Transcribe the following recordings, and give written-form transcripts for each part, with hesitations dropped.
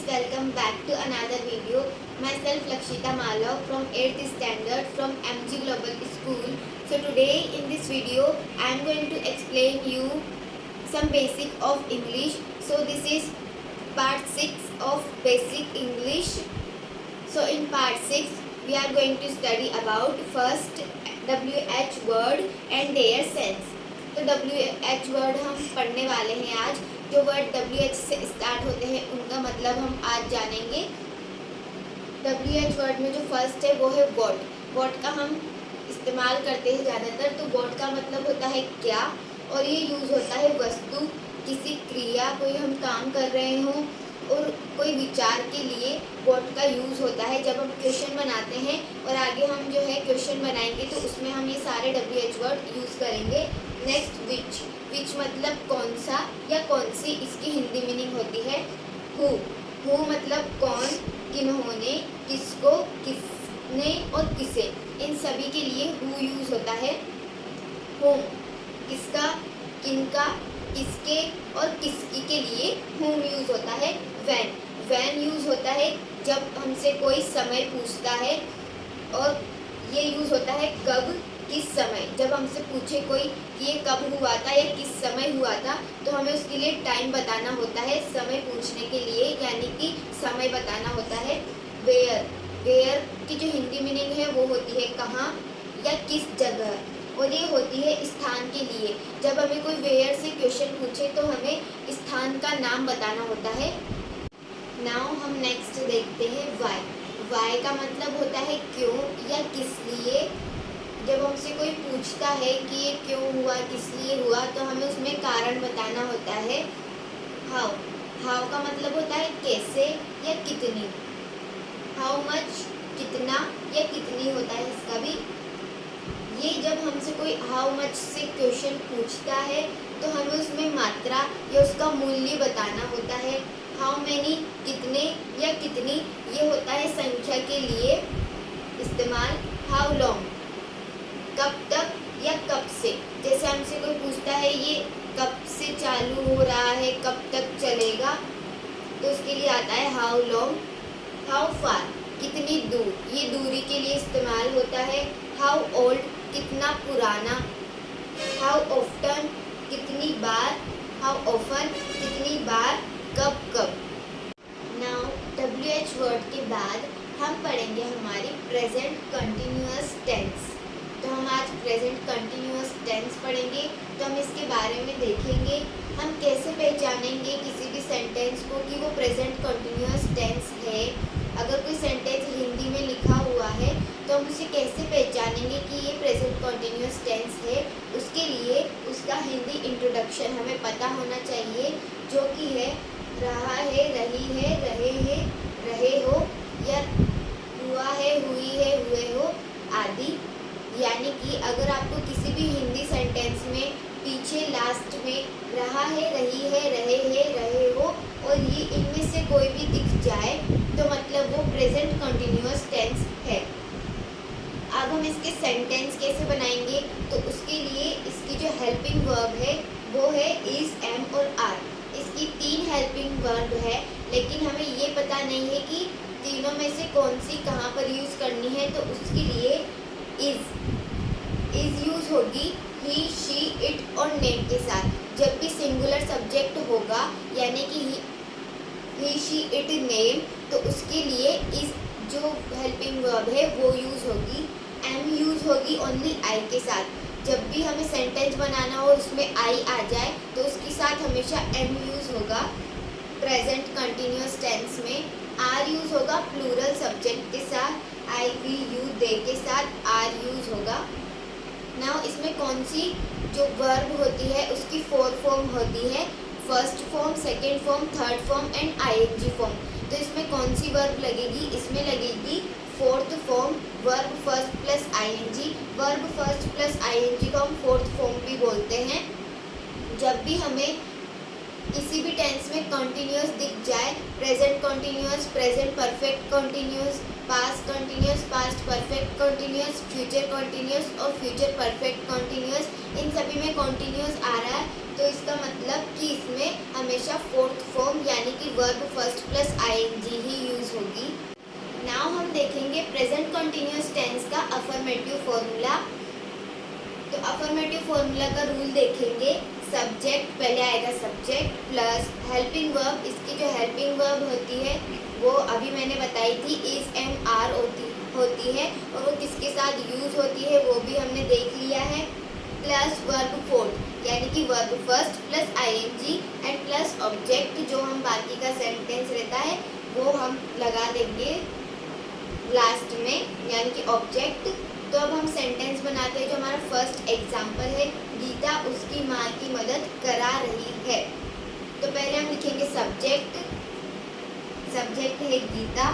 welcome back to another video. Myself Lakshita Malav from 8th standard from MG Global School. So today in this video I am going to explain you some basic of English. So this is part 6 of basic English. So in part 6 we are going to study about first WH word and their sense. तो WH word हम पढ़ने वाले हैं आज. जो word WH से start होते हैं उनका मतलब हम आज जानेंगे. WH वर्ड में जो फर्स्ट है वो है वॉट. वॉट का हम इस्तेमाल करते हैं ज़्यादातर. तो वॉट का मतलब होता है क्या, और ये यूज़ होता है वस्तु, किसी क्रिया, कोई हम काम कर रहे हों और कोई विचार के लिए वॉट का यूज़ होता है. जब हम क्वेश्चन बनाते हैं और आगे हम जो है क्वेश्चन बनाएंगे तो उसमें हम ये सारे WH वर्ड यूज़ करेंगे. Next which. विच मतलब कौन सा या कौन सी, इसकी हिंदी मीनिंग होती है हु. हु मतलब कौन, किन्होंने, किसको, किसने और किसे. इन सभी के लिए हु यूज़ होता है. होम किसका, किनका, किसके और किसकी के लिए होम यूज़ होता है. वैन. वैन यूज़ होता है जब हमसे कोई समय पूछता है, और ये यूज़ होता है कब, किस समय. जब हमसे पूछे कोई कि ये कब हुआ था या किस समय हुआ था तो हमें उसके लिए टाइम बताना होता है. समय पूछने के लिए यानी कि समय बताना होता है. वेयर. वेयर की जो हिंदी मीनिंग है वो होती है कहाँ या किस जगह, और ये होती है स्थान के लिए. जब हमें कोई वेयर से क्वेश्चन पूछे तो हमें स्थान का नाम बताना होता है. नाउ हम नेक्स्ट देखते हैं वाई. वाई का मतलब होता है क्यों या किस लिए. जब हमसे कोई पूछता है कि ये क्यों हुआ, किस लिए हुआ, तो हमें उसमें कारण बताना होता है. हाउ. हाउ का मतलब होता है कैसे या कितनी. हाउ मच कितना या कितनी होता है इसका भी. ये जब हमसे कोई हाउ मच से क्वेश्चन पूछता है तो हमें उसमें मात्रा या उसका मूल्य बताना होता है. हाउ मैनी कितने या कितनी, ये होता है संख्या के लिए इस्तेमाल. हाउ लॉन्ग कब तक या कब से. जैसे हमसे कोई पूछता है ये कब से चालू हो रहा है, कब तक चलेगा, तो उसके लिए आता है हाउ लॉन्ग. हाउ फार कितनी दूर, ये दूरी के लिए इस्तेमाल होता है. हाउ ओल्ड कितना पुराना. हाउ ऑफ्टन कितनी बार. हाउ ऑफन कितनी बार, कब कब. नाउ WH वर्ड के बाद हम पढ़ेंगे हमारी प्रेजेंट कंटिन्यूअस टेंस. तो हम आज प्रेजेंट कंटिन्यूअस टेंस पढ़ेंगे. तो हम इसके बारे में देखेंगे हम कैसे पहचानेंगे किसी भी सेंटेंस को कि वो प्रेजेंट कंटिन्यूअस टेंस है. अगर कोई सेंटेंस हिंदी में लिखा हुआ है तो हम उसे कैसे पहचानेंगे कि ये प्रेजेंट कंटिन्यूअस टेंस है. उसके लिए उसका हिंदी इंट्रोडक्शन हमें पता होना चाहिए, जो कि है रहा है, रही है, रहे हैं, रहे हो, या हुआ है, हुई है, हुए हो आदि. यानी कि अगर आपको किसी भी हिंदी सेंटेंस में पीछे लास्ट में रहा है, रही है, रहे हैं, रहे हो और ये इनमें से कोई भी दिख जाए तो मतलब वो प्रेजेंट कंटिन्यूअस टेंस है. अब हम इसके सेंटेंस कैसे बनाएंगे, तो उसके लिए इसकी जो हेल्पिंग वर्ब है वो है इज, एम और आर. इसकी 3 हेल्पिंग वर्ब है, लेकिन हमें ये पता नहीं है कि तीनों में से कौन सी कहाँ पर यूज़ करनी है. तो उसके लिए इज यूज़ होगी ही, शी, इट और नेम के साथ. जब भी सिंगुलर सब्जेक्ट होगा यानी कि ही, शी, इट, नेम, तो उसके लिए इस जो हेल्पिंग वर्ब है वो यूज़ होगी. एम यूज़ होगी ओनली आई के साथ. जब भी हमें सेंटेंस बनाना हो उसमें आई आ जाए तो उसके साथ हमेशा एम यूज़ होगा. प्रेजेंट कंटिन्यूअस टेंस में आर यूज़ होगा प्लूरल सब्जेक्ट के साथ. आई, वी, यू, दे के साथ आर यूज़ होगा. नाउ इसमें कौन सी जो वर्ब होती है उसकी 4 फॉर्म होती है. First form, second form, third form and ING form. तो इसमें कौन सी वर्ब लगेगी, इसमें लगेगी fourth form, verb first plus ING. Verb first plus ING को हम फोर्थ फॉर्म भी बोलते हैं. जब भी हमें किसी भी टेंस में कंटिन्यूअस दिख जाए, present continuous, present perfect continuous, past continuous, past perfect continuous, future continuous और फ्यूचर परफेक्ट कंटिन्यूअस, इन सभी में कंटिन्यूअस आ रहा है तो इसका मतलब कि इसमें हमेशा फोर्थ फॉर्म यानी कि वर्ब फर्स्ट प्लस आईएनजी ही यूज होगी। नाउ हम देखेंगे प्रेजेंट कंटिन्यूअस टेंस का अफर्मेटिव फॉर्मूला। तो अफर्मेटिव फॉर्मूला का रूल देखेंगे। सब्जेक्ट पहले आएगा सब्जेक्ट प्लस हेल्पिंग वर्ब। इसकी जो हेल्पिंग वर्ब होती है वो अभी मैंने बताई थी इज एम आर होती है और वो किसके साथ यूज होती है वो भी हमने देख लिया है। प्लस वर्ब फोर्थ यानी कि verb first plus ING and plus object, जो हम बाकी का सेंटेंस रहता है वो हम लगा देंगे लास्ट में यानी कि ऑब्जेक्ट। तो अब हम सेंटेंस बनाते हैं। जो हमारा फर्स्ट एग्जाम्पल है, गीता उसकी माँ की मदद करा रही है। तो पहले हम लिखेंगे सब्जेक्ट, सब्जेक्ट है गीता।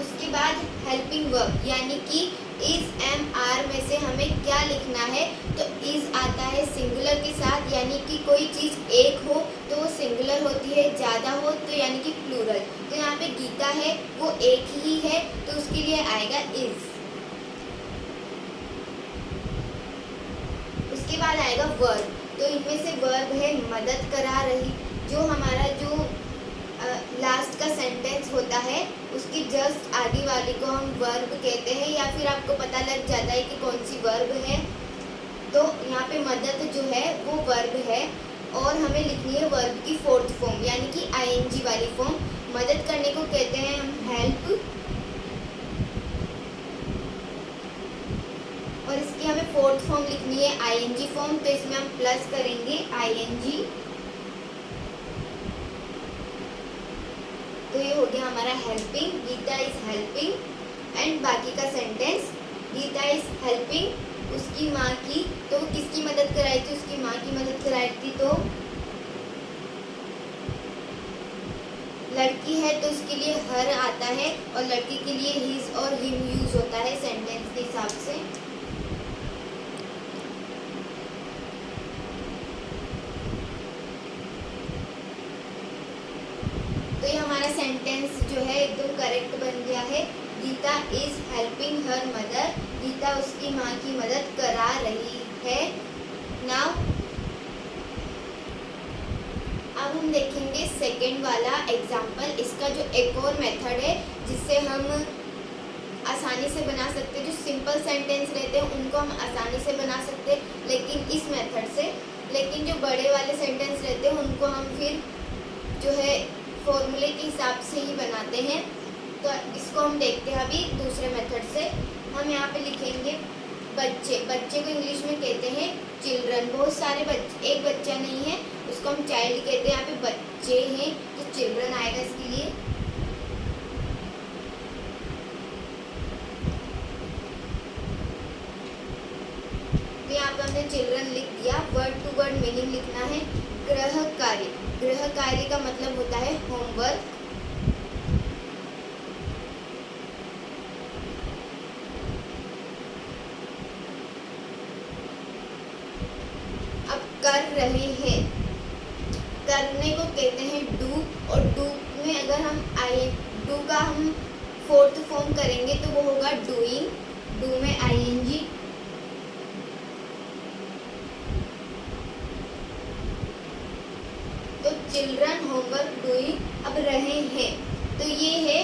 उसके बाद हेल्पिंग वर्ब यानी कि इज एम आर में से हमें क्या लिखना है। तो इज आता है सिंगुलर के साथ यानी कि कोई चीज़ एक हो तो वो सिंगुलर होती है, ज़्यादा हो तो यानी कि प्लूरल। तो यहाँ पे गीता है वो एक ही है तो उसके लिए आएगा इज। उसके बाद आएगा वर्ब। तो इनमें से वर्ब है मदद करा रही। जो हमारा जो लास्ट का सेंटेंस होता है उसकी जस्ट आगे वाली को हम वर्ब कहते हैं, या फिर आपको पता लग जाता है कि कौन सी वर्ब है। तो यहाँ पे मदद जो है वो वर्ब है और हमें लिखनी है वर्ब की फोर्थ फॉर्म यानी कि आईएनजी वाली फॉर्म। मदद करने को कहते हैं हम हेल्प, और इसकी हमें फोर्थ फॉर्म लिखनी है आईएनजी फॉर्म। तो इसमें हम प्लस करेंगे आईएनजी। तो ये हो गया हमारा helping, Gita is helping. And बाकी का सेंटेंस, गीता इज हेल्पिंग उसकी माँ की, तो किसकी मदद कराई थी, उसकी माँ की मदद कराई थी। तो लड़की है तो उसके लिए हर आता है और लड़की के लिए हिज और हिम यूज होता है सेंटेंस के हिसाब से। तो ये हमारा सेंटेंस जो है एकदम करेक्ट बन गया है। Gita is helping her mother, Gita उसकी माँ की मदद करा रही है। नाउ अब हम देखेंगे सेकेंड वाला एग्जाम्पल। इसका जो एक और मेथड है जिससे हम आसानी से बना सकते हैं, जो सिंपल सेंटेंस रहते हैं उनको हम आसानी से बना सकते हैं लेकिन इस मेथड से। लेकिन जो बड़े वाले सेंटेंस रहते हैं उनको हम फिर जो है फॉर्मूले के हिसाब से ही बनाते हैं। तो इसको हम देखते हैं अभी दूसरे मेथड से। हम यहाँ पे लिखेंगे बच्चे। बच्चे को इंग्लिश में कहते हैं चिल्ड्रन। बहुत सारे बच्चे, एक बच्चा नहीं है उसको हम चाइल्ड कहते हैं। यहाँ पे बच्चे हैं तो चिल्ड्रन आएगा इसके लिए। तो यहाँ पे हमने चिल्ड्रन लिख दिया। वर्ड टू वर्ड मीनिंग लिखना है। गृह कार्य, गृह कार्य का मतलब होता है होमवर्क। अब कर रहे हैं, करने को कहते हैं डू, और डू में अगर हम डू का हम फोर्थ फॉर्म करेंगे तो वो होगा डूइंग। डू में आईएनजी। तो चिल्ड्रन होमवर्क डूइंग। अब रहे हैं तो ये है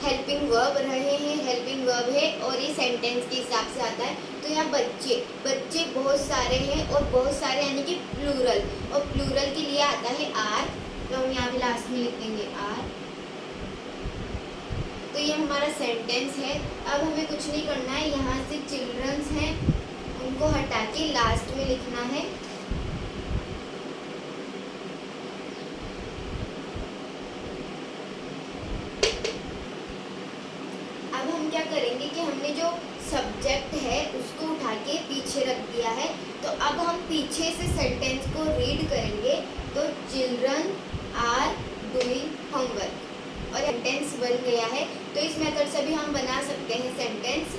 हेल्पिंग वर्ब, रहे हैं हेल्पिंग वर्ब है और ये सेंटेंस के हिसाब से आता है। तो यहाँ बच्चे, बच्चे बहुत सारे हैं और बहुत सारे यानी कि प्लूरल, और प्लूरल के लिए आता है आर। तो हम यहाँ पे लास्ट में लिख देंगे आर। तो ये हमारा सेंटेंस है। अब हमें कुछ नहीं करना है, यहाँ से चिल्ड्रंस हैं उनको हटा के लास्ट में लिखना है। क्या करेंगे कि हमने जो सब्जेक्ट है उसको उठा के पीछे रख दिया है। तो अब हम पीछे से सेंटेंस को रीड करेंगे। तो चिल्ड्रन आर डूइंग होमवर्क और सेंटेंस बन गया है। तो इस मेथड से भी हम बना सकते हैं सेंटेंस।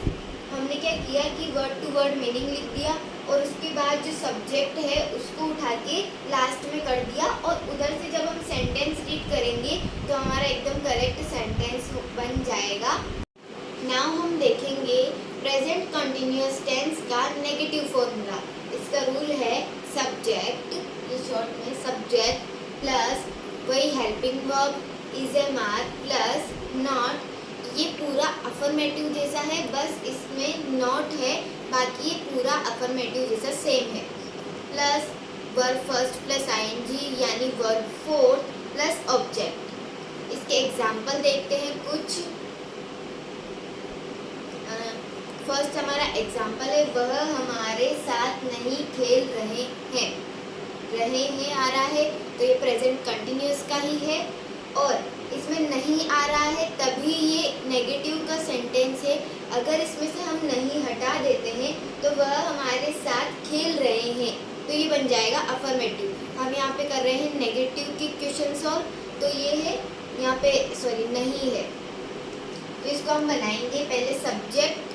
हमने क्या किया कि वर्ड टू वर्ड मीनिंग लिख दिया और उसके बाद जो सब्जेक्ट है उसको उठा के लास्ट में कर दिया, और उधर से जब हम सेंटेंस रीड करेंगे तो हमारा एकदम करेक्ट सेंटेंस बन जाएगा। नाउ हम देखेंगे प्रेजेंट कंटिन्यूअस टेंस का नेगेटिव फॉर्मूला। इसका रूल है सब्जेक्ट, ये शॉर्ट में सब्जेक्ट प्लस वही helping verb is am are plus not. ये पूरा अफर्मेटिव जैसा है, बस इसमें नॉट है, बाकी ये पूरा अफर्मेटिव जैसा सेम है। Plus verb first plus ING यानी वर्ब फोर्थ प्लस ऑब्जेक्ट। इसके एग्जाम्पल देखते हैं कुछ। फर्स्ट हमारा एग्जाम्पल है, वह हमारे साथ नहीं खेल रहे हैं। रहे हैं आ रहा है तो ये प्रेजेंट कंटिन्यूअस का ही है, और इसमें नहीं आ रहा है तभी ये नेगेटिव का सेंटेंस है। अगर इसमें से हम नहीं हटा देते हैं तो वह हमारे साथ खेल रहे हैं, तो ये बन जाएगा अफर्मेटिव। हम यहाँ पे कर रहे हैं नेगेटिव की क्वेश्चन सॉल्व, तो ये है यहाँ पे सॉरी नहीं है, तो इसको हम बनाएंगे पहले सब्जेक्ट।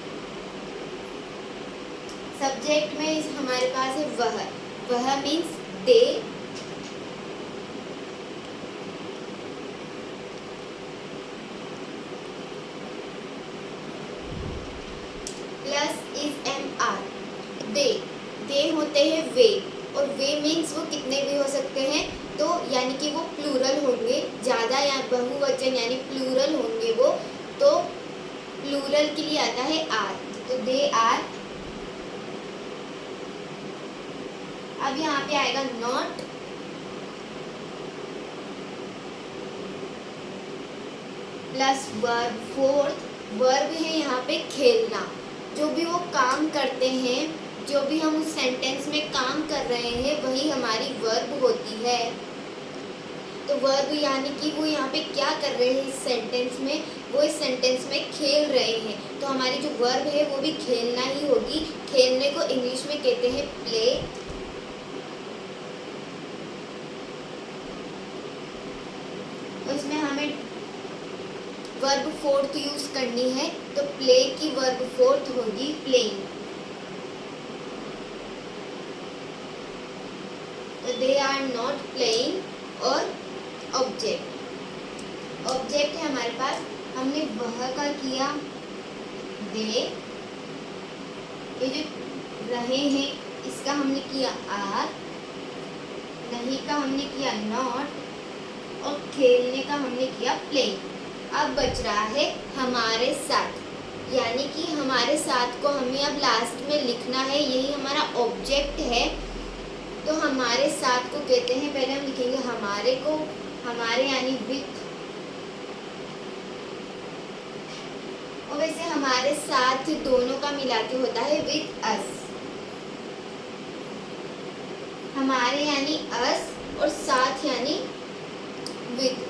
सब्जेक्ट में हमारे पास है वह means they, plus is am are. They होते हैं वे, और वे मीन्स वो कितने भी हो सकते हैं, तो यानी कि वो प्लूरल होंगे, ज़्यादा या बहुवचन यानी प्लूरल होंगे वो, तो प्लूरल के लिए आता है आर, तो दे आर। अब यहाँ पे आएगा not, plus verb fourth. Verb है यहाँ पे खेलना, जो भी वो काम करते हैं, जो भी हम उस सेंटेंस में काम कर रहे हैं वही हमारी वर्ब होती है। तो वर्ब यानी कि वो यहाँ पे क्या कर रहे हैं इस सेंटेंस में, वो इस सेंटेंस में खेल रहे हैं, तो हमारी जो वर्ब है वो भी खेलना ही होगी। खेलने को इंग्लिश में कहते हैं प्ले। और इसमें हमें वर्ब फोर्थ यूज करनी है, तो प्ले की वर्ब फोर्थ होगी प्लेइंग। तो दे आर नॉट प्लेइंग। और ऑब्जेक्ट, ऑब्जेक्ट है हमारे पास, हमने वह का किया दे, ये जो रहे हैं इसका हमने किया आर, नहीं का हमने किया नॉट, और खेलने का हमने किया प्लेइंग। अब बच रहा है हमारे साथ, यानी कि हमारे साथ को हमें अब लास्ट में लिखना है, यही हमारा ऑब्जेक्ट है। तो हमारे साथ को कहते हैं, पहले हम लिखेंगे हमारे को, हमारे यानी विथ, और वैसे हमारे साथ दोनों का मिला के होता है विथ अस। हमारे यानी अस और साथ यानी विद।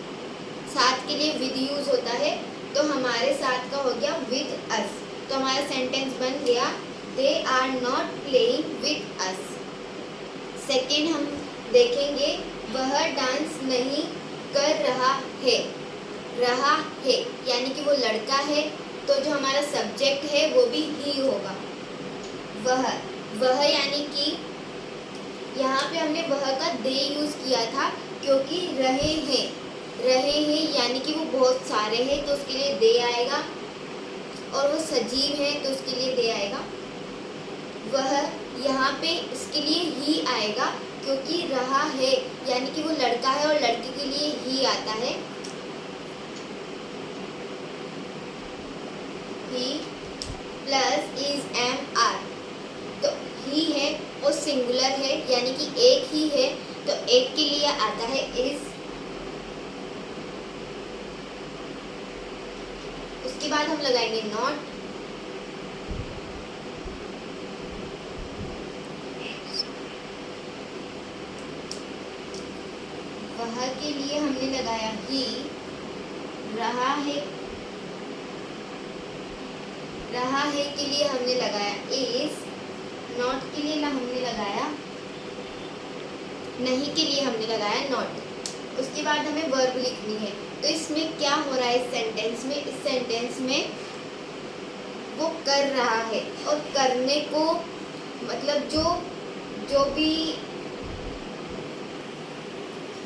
साथ के लिए विद यूज होता है, तो हमारे साथ का हो गया विद अस। तो हमारा सेंटेंस बन गया they are not playing with us. Second हम देखेंगे वह डांस नहीं कर रहा है। रहा है यानी कि वो लड़का है, तो जो हमारा सब्जेक्ट है वो भी ही होगा। वह यानी कि यहाँ पे हमने वह का दे यूज किया था, क्योंकि रहे हैं यानी कि वो बहुत सारे हैं, तो उसके लिए दे आएगा, और वो सजीव है तो उसके लिए दे आएगा। वह यहाँ पे इसके लिए ही आएगा, क्योंकि रहा है यानी कि वो लड़का है और लड़के के लिए ही आता है। ही प्लस इज एम आर, तो ही है वो सिंगुलर है यानी कि एक ही है, तो एक के लिए आता है इज। उसके बाद हम लगाएंगे नॉट, वह के लिए हमने लगाया ही। रहा है के लिए हमने लगाया इज। नॉट के लिए हमने लगाया, नहीं के लिए हमने लगाया नॉट। उसके बाद हमें वर्ब लिखनी है। तो इसमें क्या हो रहा है इस सेंटेंस में, इस सेंटेंस में वो कर रहा है, और करने को मतलब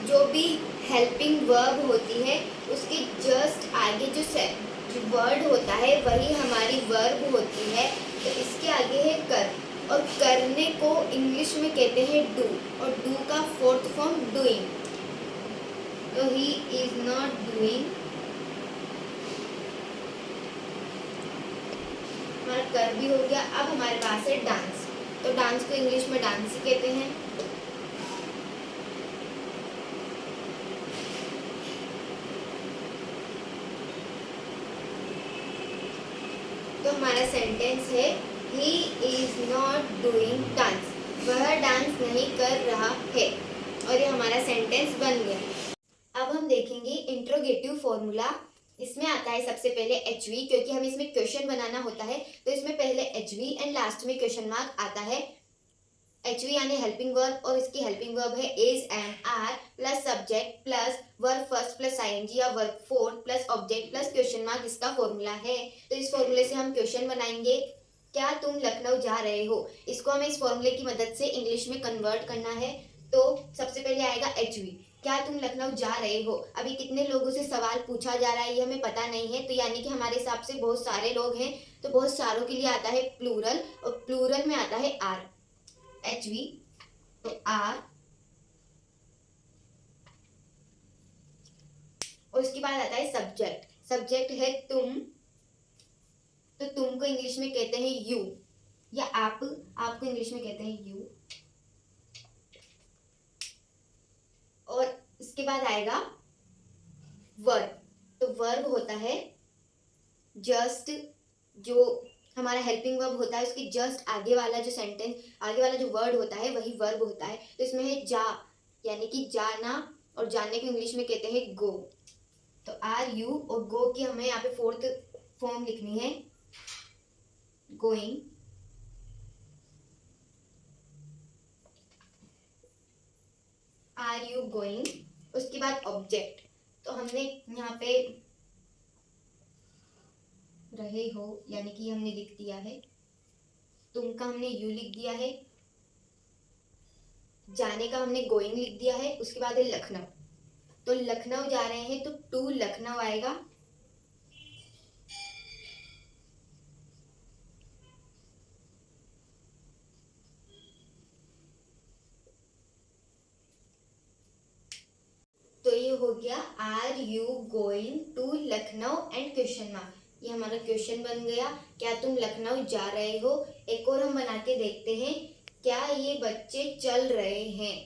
जो भी हेल्पिंग वर्ब होती है उसके जस्ट आगे जो जो वर्ड होता है वही हमारी वर्ब होती है। तो इसके आगे है कर, और करने को इंग्लिश में कहते हैं डू, और डू का फोर्थ फॉर्म डूइंग। तो ही इज नॉट डूइंग, हमारा कर भी हो गया। अब हमारे पास है डांस। तो डांस को इंग्लिश में डांस ही कहते हैं। तो हमारा सेंटेंस है he is not doing dance, वह डांस नहीं कर रहा है, और ये हमारा सेंटेंस बन गया। अब हम देखेंगे इंट्रोगेटिव फॉर्मूला। इसमें आता है सबसे पहले एच वी, क्योंकि हमें इसमें क्वेश्चन बनाना होता है, तो इसमें पहले एच वी एंड लास्ट में क्वेश्चन मार्क आता है। एच वी यानी हेल्पिंग वर्ब, और इसकी हेल्पिंग वर्ब है is, am, are plus subject plus verb first plus I N G या verb fourth plus object plus question mark, इसका फॉर्मूला है। तो इस फॉर्मूले से हम क्वेश्चन बनाएंगे, क्या तुम लखनऊ जा रहे हो। इसको हमें इस फॉर्मूले की मदद से इंग्लिश में कन्वर्ट करना है। तो सबसे पहले आएगा एच वी, क्या तुम लखनऊ जा रहे हो। अभी कितने लोगों से सवाल पूछा जा रहा है ये हमें पता नहीं है, तो यानी कि हमारे हिसाब से बहुत सारे लोग हैं, तो बहुत सारों के लिए आता है प्लूरल, और प्लूरल में आता है आर, एच वी, तो आर, और उसके बाद आता है सब्जेक्ट। सब्जेक्ट है तुम, तो तुम को इंग्लिश में कहते हैं यू, या आप को इंग्लिश में कहते हैं यू। और इसके बाद आएगा वर्ब। तो वर्ब होता है जस्ट, जो हमारा हेल्पिंग वर्ब होता है उसके जस्ट आगे वाला जो सेंटेंस, आगे वाला जो वर्ड होता है वही वर्ब होता है। तो इसमें है जा, यानी कि जाना, और जाने को इंग्लिश में कहते हैं गो। तो आर यू, और गो की हमें यहाँ पे फोर्थ फॉर्म लिखनी है, गोइंग। Are you going. उसके बाद ऑब्जेक्ट, तो हमने यहाँ पे रहे हो यानी कि हमने लिख दिया है, तुम का हमने यू लिख दिया है, जाने का हमने गोइंग लिख दिया है। उसके बाद है लखनऊ, तो लखनऊ जा रहे हैं तो टू लखनऊ आएगा। तो ये हो गया are you going to Lucknow and question mark, ये हमारा क्वेश्चन बन गया, क्या तुम लखनऊ जा रहे हो। एक और हम बना के देखते हैं, क्या ये बच्चे चल रहे हैं।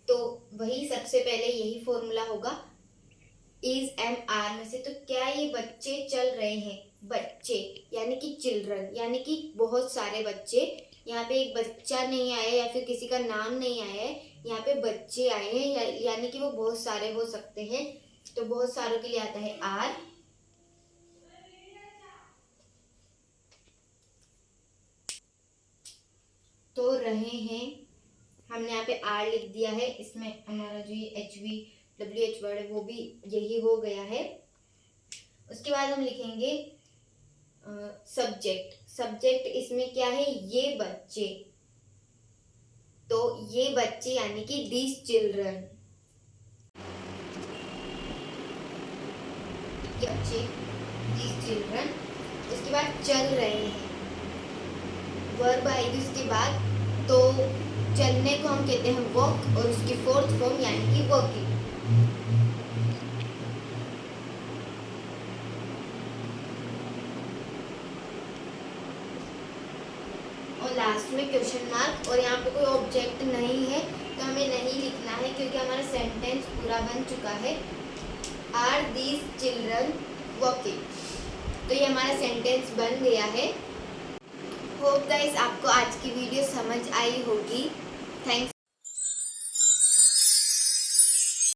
तो वही सबसे पहले यही फॉर्मूला होगा इज, एम, आर में से। तो क्या ये बच्चे चल रहे हैं, बच्चे यानी कि चिल्ड्रन, यानी कि बहुत सारे बच्चे। यहाँ पे एक बच्चा नहीं आया या फिर किसी का नाम नहीं आया है, यहाँ पे बच्चे आए हैं, यानी कि वो बहुत सारे हो सकते हैं। तो बहुत सारों के लिए आता है आर। तो रहे हैं, हमने यहाँ पे आर लिख दिया है, इसमें हमारा जो ये H V W H word है वो भी यही हो गया है। उसके बाद हम लिखेंगे सब्जेक्ट। सब्जेक्ट इसमें क्या है, ये बच्चे, तो ये बच्चे यानी कि दीज चिल्ड्रन, बच्चे दीज चिल्ड्रन। उसके बाद चल रहे हैं, वर्ब आएगी उसके बाद, तो चलने को हम कहते हैं वॉक, और उसकी फोर्थ फॉर्म यानी कि वॉकिंग। और लास्ट में क्वेश्चन मार्क, और यहाँ पे कोई ऑब्जेक्ट नहीं है तो हमें नहीं लिखना है क्योंकि हमारा सेंटेंस पूरा बन चुका है, आर दीज चिल्ड्रन वॉकिंग। तो ये हमारा सेंटेंस बन गया है। होप गाइस आपको आज की वीडियो समझ आई होगी। थैंक्स